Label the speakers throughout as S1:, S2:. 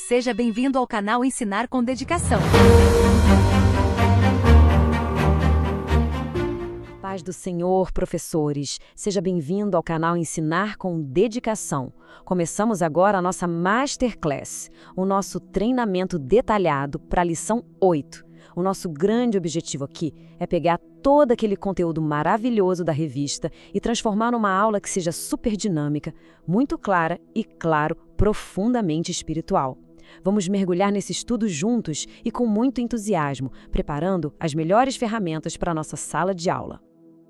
S1: Seja bem-vindo ao canal Ensinar com Dedicação.
S2: Paz do Senhor, professores. Seja bem-vindo ao canal Ensinar com Dedicação. Começamos agora a nossa Masterclass, o nosso treinamento detalhado para a lição 8. O nosso grande objetivo aqui é pegar todo aquele conteúdo maravilhoso da revista e transformar numa aula que seja super dinâmica, muito clara e, claro, profundamente espiritual. Vamos mergulhar nesse estudo juntos e com muito entusiasmo, preparando as melhores ferramentas para a nossa sala de aula.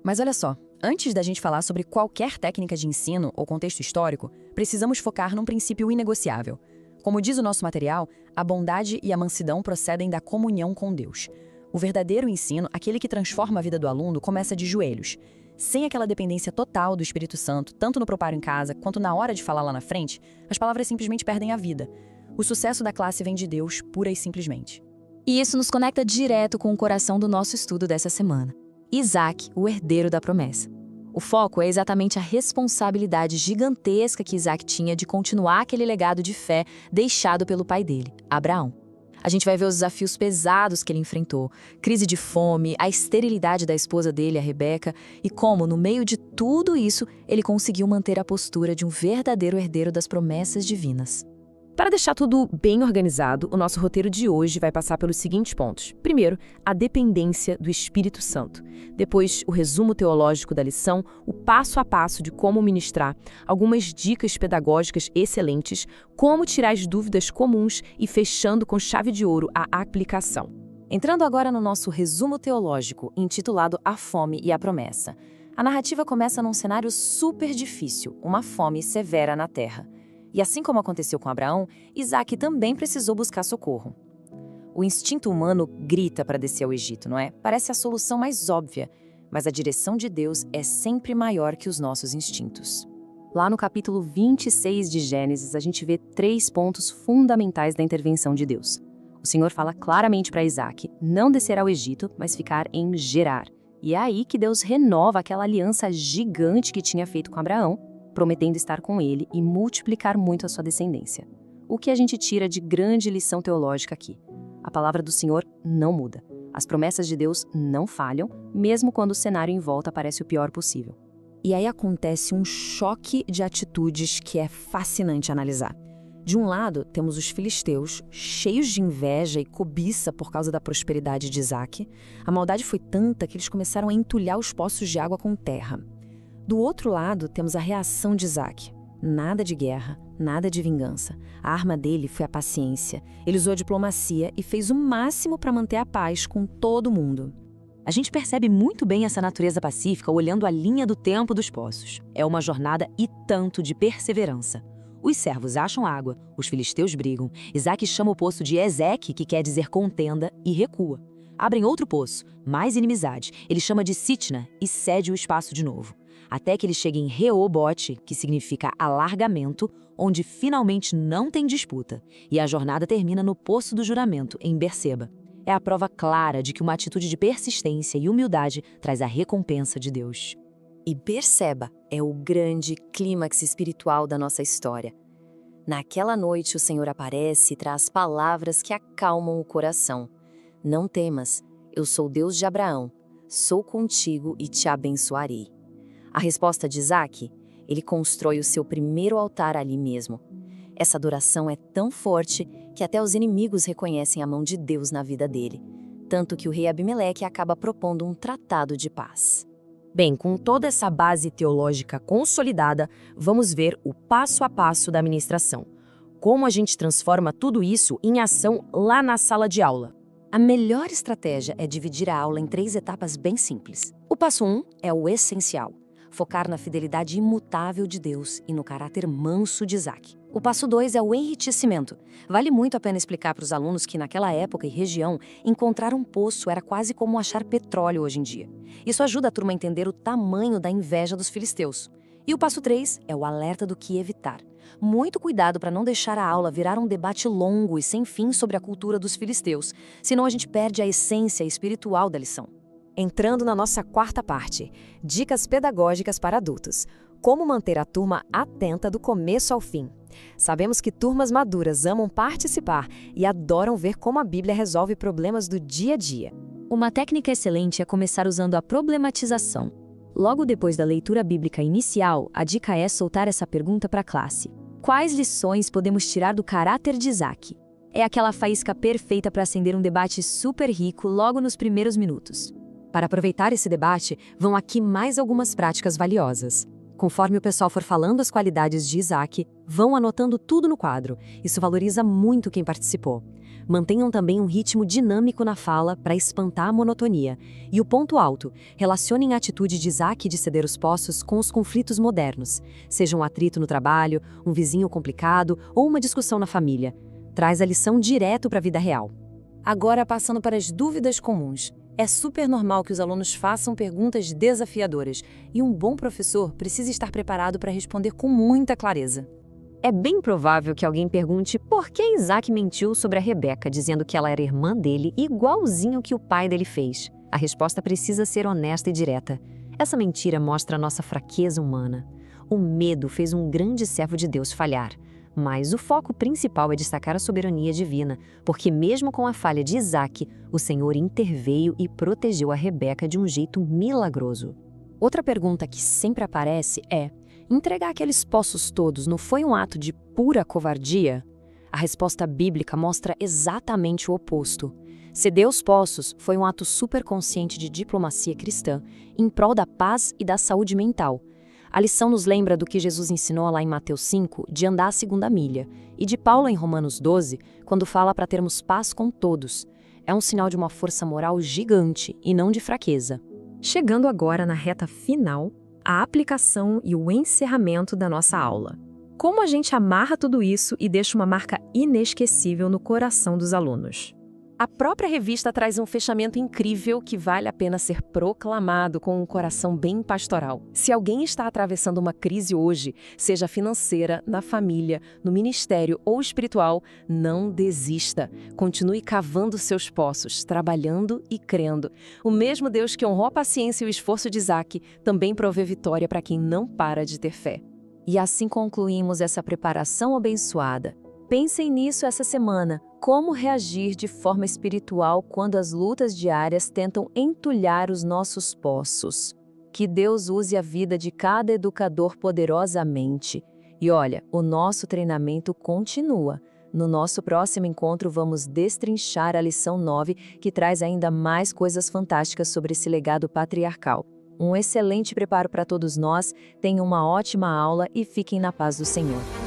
S3: Mas olha só, antes da gente falar sobre qualquer técnica de ensino ou contexto histórico, precisamos focar num princípio inegociável. Como diz o nosso material, a bondade e a mansidão procedem da comunhão com Deus. O verdadeiro ensino, aquele que transforma a vida do aluno, começa de joelhos. Sem aquela dependência total do Espírito Santo, tanto no preparo em casa quanto na hora de falar lá na frente, as palavras simplesmente perdem a vida. O sucesso da classe vem de Deus, pura e simplesmente.
S4: E isso nos conecta direto com o coração do nosso estudo dessa semana. Isaac, o herdeiro da promessa. O foco é exatamente a responsabilidade gigantesca que Isaac tinha de continuar aquele legado de fé deixado pelo pai dele, Abraão. A gente vai ver os desafios pesados que ele enfrentou, crise de fome, a esterilidade da esposa dele, a Rebeca, e como, no meio de tudo isso, ele conseguiu manter a postura de um verdadeiro herdeiro das promessas divinas.
S2: Para deixar tudo bem organizado, o nosso roteiro de hoje vai passar pelos seguintes pontos. Primeiro, a dependência do Espírito Santo. Depois, o resumo teológico da lição, o passo a passo de como ministrar, algumas dicas pedagógicas excelentes, como tirar as dúvidas comuns e fechando com chave de ouro a aplicação.
S3: Entrando agora no nosso resumo teológico, intitulado A Fome e a Promessa. A narrativa começa num cenário super difícil, uma fome severa na terra. E assim como aconteceu com Abraão, Isaac também precisou buscar socorro. O instinto humano grita para descer ao Egito, não é? Parece a solução mais óbvia, mas a direção de Deus é sempre maior que os nossos instintos. Lá no capítulo 26 de Gênesis, a gente vê 3 pontos fundamentais da intervenção de Deus. O Senhor fala claramente para Isaac não descer ao Egito, mas ficar em Gerar. E é aí que Deus renova aquela aliança gigante que tinha feito com Abraão, prometendo estar com ele e multiplicar muito a sua descendência. O que a gente tira de grande lição teológica aqui? A palavra do Senhor não muda. As promessas de Deus não falham, mesmo quando o cenário em volta parece o pior possível.
S2: E aí acontece um choque de atitudes que é fascinante analisar. De um lado, temos os filisteus, cheios de inveja e cobiça por causa da prosperidade de Isaac. A maldade foi tanta que eles começaram a entulhar os poços de água com terra. Do outro lado, temos a reação de Isaac. Nada de guerra, nada de vingança. A arma dele foi a paciência. Ele usou a diplomacia e fez o máximo para manter a paz com todo mundo.
S3: A gente percebe muito bem essa natureza pacífica olhando a linha do tempo dos poços. É uma jornada e tanto de perseverança. Os servos acham água, os filisteus brigam. Isaac chama o poço de Ezeque, que quer dizer contenda, e recua. Abrem outro poço, mais inimizade. Ele chama de Sitna e cede o espaço de novo. Até que ele chegue em Reobote, que significa alargamento, onde finalmente não tem disputa, e a jornada termina no Poço do Juramento, em Berseba. É a prova clara de que uma atitude de persistência e humildade traz a recompensa de Deus.
S4: E Berseba é o grande clímax espiritual da nossa história. Naquela noite o Senhor aparece e traz palavras que acalmam o coração. Não temas, eu sou Deus de Abraão, sou contigo e te abençoarei. A resposta de Isaac? Ele constrói o seu primeiro altar ali mesmo. Essa adoração é tão forte que até os inimigos reconhecem a mão de Deus na vida dele. Tanto que o rei Abimeleque acaba propondo um tratado de paz.
S2: Bem, com toda essa base teológica consolidada, vamos ver o passo a passo da ministração. Como a gente transforma tudo isso em ação lá na sala de aula.
S4: A melhor estratégia é dividir a aula em 3 etapas bem simples. O passo 1 é o essencial. Focar na fidelidade imutável de Deus e no caráter manso de Isaac. O passo 2 é o enriquecimento. Vale muito a pena explicar para os alunos que naquela época e região, encontrar um poço era quase como achar petróleo hoje em dia. Isso ajuda a turma a entender o tamanho da inveja dos filisteus. E o passo 3 é o alerta do que evitar. Muito cuidado para não deixar a aula virar um debate longo e sem fim sobre a cultura dos filisteus, senão a gente perde a essência espiritual da lição.
S2: Entrando na nossa quarta parte, dicas pedagógicas para adultos. Como manter a turma atenta do começo ao fim. Sabemos que turmas maduras amam participar e adoram ver como a Bíblia resolve problemas do dia a dia.
S3: Uma técnica excelente é começar usando a problematização. Logo depois da leitura bíblica inicial, a dica é soltar essa pergunta para a classe. Quais lições podemos tirar do caráter de Isaac? É aquela faísca perfeita para acender um debate super rico logo nos primeiros minutos.
S4: Para aproveitar esse debate, vão aqui mais algumas práticas valiosas. Conforme o pessoal for falando as qualidades de Isaac, vão anotando tudo no quadro. Isso valoriza muito quem participou. Mantenham também um ritmo dinâmico na fala para espantar a monotonia. E o ponto alto, relacionem a atitude de Isaac de ceder os poços com os conflitos modernos, seja um atrito no trabalho, um vizinho complicado ou uma discussão na família. Traz a lição direto para a vida real.
S3: Agora, passando para as dúvidas comuns. É super normal que os alunos façam perguntas desafiadoras e um bom professor precisa estar preparado para responder com muita clareza.
S2: É bem provável que alguém pergunte por que Isaac mentiu sobre a Rebeca, dizendo que ela era irmã dele, igualzinho que o pai dele fez. A resposta precisa ser honesta e direta. Essa mentira mostra a nossa fraqueza humana. O medo fez um grande servo de Deus falhar. Mas o foco principal é destacar a soberania divina, porque mesmo com a falha de Isaac, o Senhor interveio e protegeu a Rebeca de um jeito milagroso.
S3: Outra pergunta que sempre aparece é: entregar aqueles poços todos não foi um ato de pura covardia? A resposta bíblica mostra exatamente o oposto. Ceder os poços foi um ato superconsciente de diplomacia cristã em prol da paz e da saúde mental. A lição nos lembra do que Jesus ensinou lá em Mateus 5, de andar a segunda milha, e de Paulo em Romanos 12, quando fala para termos paz com todos. É um sinal de uma força moral gigante e não de fraqueza.
S2: Chegando agora na reta final, a aplicação e o encerramento da nossa aula. Como a gente amarra tudo isso e deixa uma marca inesquecível no coração dos alunos? A própria revista traz um fechamento incrível que vale a pena ser proclamado com um coração bem pastoral. Se alguém está atravessando uma crise hoje, seja financeira, na família, no ministério ou espiritual, não desista. Continue cavando seus poços, trabalhando e crendo. O mesmo Deus que honrou a paciência e o esforço de Isaac também provê vitória para quem não para de ter fé.
S3: E assim concluímos essa preparação abençoada. Pensem nisso essa semana. Como reagir de forma espiritual quando as lutas diárias tentam entulhar os nossos poços? Que Deus use a vida de cada educador poderosamente. E olha, o nosso treinamento continua. No nosso próximo encontro vamos destrinchar a lição 9, que traz ainda mais coisas fantásticas sobre esse legado patriarcal. Um excelente preparo para todos nós, tenham uma ótima aula e fiquem na paz do Senhor.